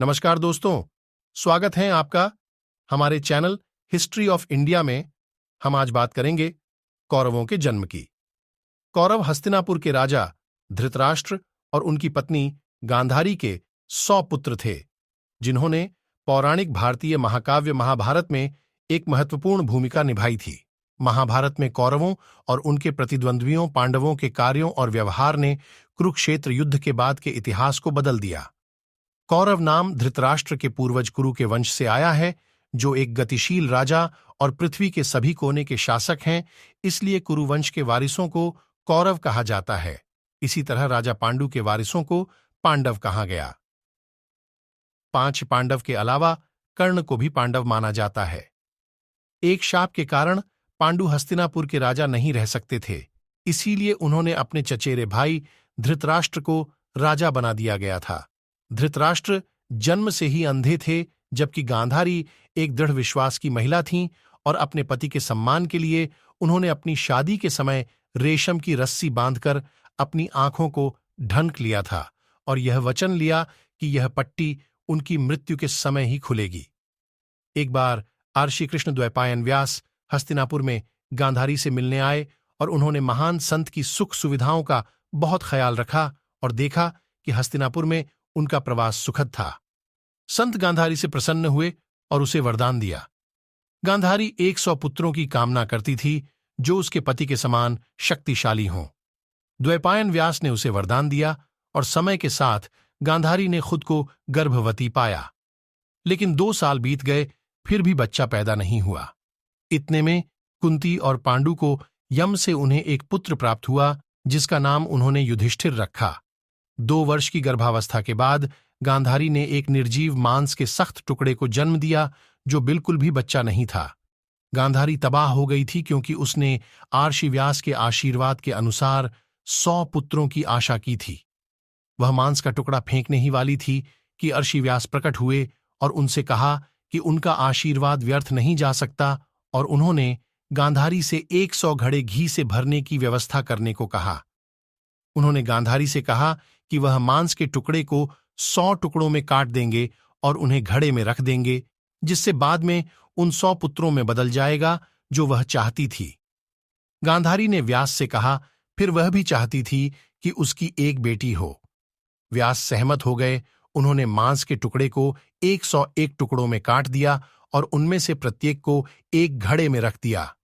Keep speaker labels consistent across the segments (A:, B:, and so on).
A: नमस्कार दोस्तों, स्वागत है आपका हमारे चैनल हिस्ट्री ऑफ इंडिया में। हम आज बात करेंगे कौरवों के जन्म की। कौरव हस्तिनापुर के राजा धृतराष्ट्र और उनकी पत्नी गांधारी के 100 पुत्र थे, जिन्होंने पौराणिक भारतीय महाकाव्य महाभारत में एक महत्वपूर्ण भूमिका निभाई थी। महाभारत में कौरवों और उनके प्रतिद्वंद्वियों पांडवों के कार्यों और व्यवहार ने कुरुक्षेत्र युद्ध के बाद के इतिहास को बदल दिया। कौरव नाम धृतराष्ट्र के पूर्वज कुरु के वंश से आया है, जो एक गतिशील राजा और पृथ्वी के सभी कोने के शासक हैं। इसलिए कुरु वंश के वारिसों को कौरव कहा जाता है। इसी तरह राजा पांडु के वारिसों को पांडव कहा गया। 5 पांडव के अलावा कर्ण को भी पांडव माना जाता है। एक शाप के कारण पांडु हस्तिनापुर के राजा नहीं रह सकते थे, इसीलिए उन्होंने अपने चचेरे भाई धृतराष्ट्र को राजा बना दिया गया था। धृतराष्ट्र जन्म से ही अंधे थे, जबकि गांधारी एक दृढ़ विश्वास की महिला थीं और अपने पति के सम्मान के लिए उन्होंने अपनी शादी के समय रेशम की रस्सी बांधकर अपनी आंखों को ढंक लिया था और यह वचन लिया कि यह पट्टी उनकी मृत्यु के समय ही खुलेगी। एक बार आर्षि कृष्ण द्वैपायन व्यास हस्तिनापुर में गांधारी से मिलने आए और उन्होंने महान संत की सुख सुविधाओं का बहुत ख्याल रखा और देखा कि हस्तिनापुर में उनका प्रवास सुखद था। संत गांधारी से प्रसन्न हुए और उसे वरदान दिया। गांधारी 100 पुत्रों की कामना करती थी, जो उसके पति के समान शक्तिशाली हों। द्वैपायन व्यास ने उसे वरदान दिया और समय के साथ गांधारी ने खुद को गर्भवती पाया। लेकिन 2 साल बीत गए, फिर भी बच्चा पैदा नहीं हुआ। इतने में कुंती और पांडु को यम से उन्हें एक पुत्र प्राप्त हुआ, जिसका नाम उन्होंने युधिष्ठिर रखा। 2 वर्ष की गर्भावस्था के बाद गांधारी ने एक निर्जीव मांस के सख्त टुकड़े को जन्म दिया, जो बिल्कुल भी बच्चा नहीं था। गांधारी तबाह हो गई थी, क्योंकि उसने आर्षि व्यास के आशीर्वाद के अनुसार 100 पुत्रों की आशा की थी। वह मांस का टुकड़ा फेंकने ही वाली थी कि आर्षि व्यास प्रकट हुए और उनसे कहा कि उनका आशीर्वाद व्यर्थ नहीं जा सकता, और उन्होंने गांधारी से 100 घड़े घी से भरने की व्यवस्था करने को कहा। उन्होंने गांधारी से कहा कि वह मांस के टुकड़े को 100 टुकड़ों में काट देंगे और उन्हें घड़े में रख देंगे, जिससे बाद में उन 100 पुत्रों में बदल जाएगा, जो वह चाहती थी। गांधारी ने व्यास से कहा, फिर वह भी चाहती थी कि उसकी एक बेटी हो। व्यास सहमत हो गए। उन्होंने मांस के टुकड़े को 101 टुकड़ों में काट दिया और उनमें से प्रत्येक को एक घड़े में रख दिया।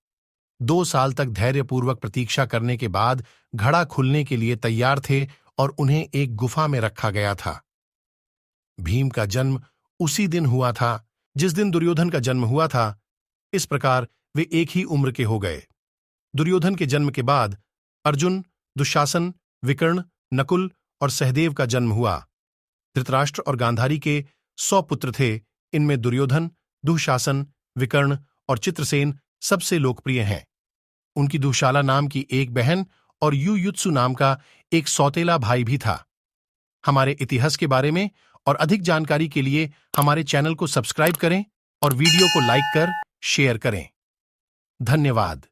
A: 2 साल तक धैर्यपूर्वक प्रतीक्षा करने के बाद घड़ा खुलने के लिए तैयार थे और उन्हें एक गुफा में रखा गया था। भीम का जन्म उसी दिन हुआ था जिस दिन दुर्योधन का जन्म हुआ था। इस प्रकार वे एक ही उम्र के हो गए। दुर्योधन के जन्म के बाद अर्जुन, दुशासन, विकर्ण, नकुल और सहदेव का जन्म हुआ। धृतराष्ट्र और गांधारी के 100 पुत्र थे। इनमें दुर्योधन, दुशासन, विकर्ण और चित्रसेन सबसे लोकप्रिय हैं। उनकी दुशाला नाम की एक बहन और युयुत्सु नाम का एक सौतेला भाई भी था। हमारे इतिहास के बारे में और अधिक जानकारी के लिए हमारे चैनल को सब्सक्राइब करें और वीडियो को लाइक कर शेयर करें। धन्यवाद।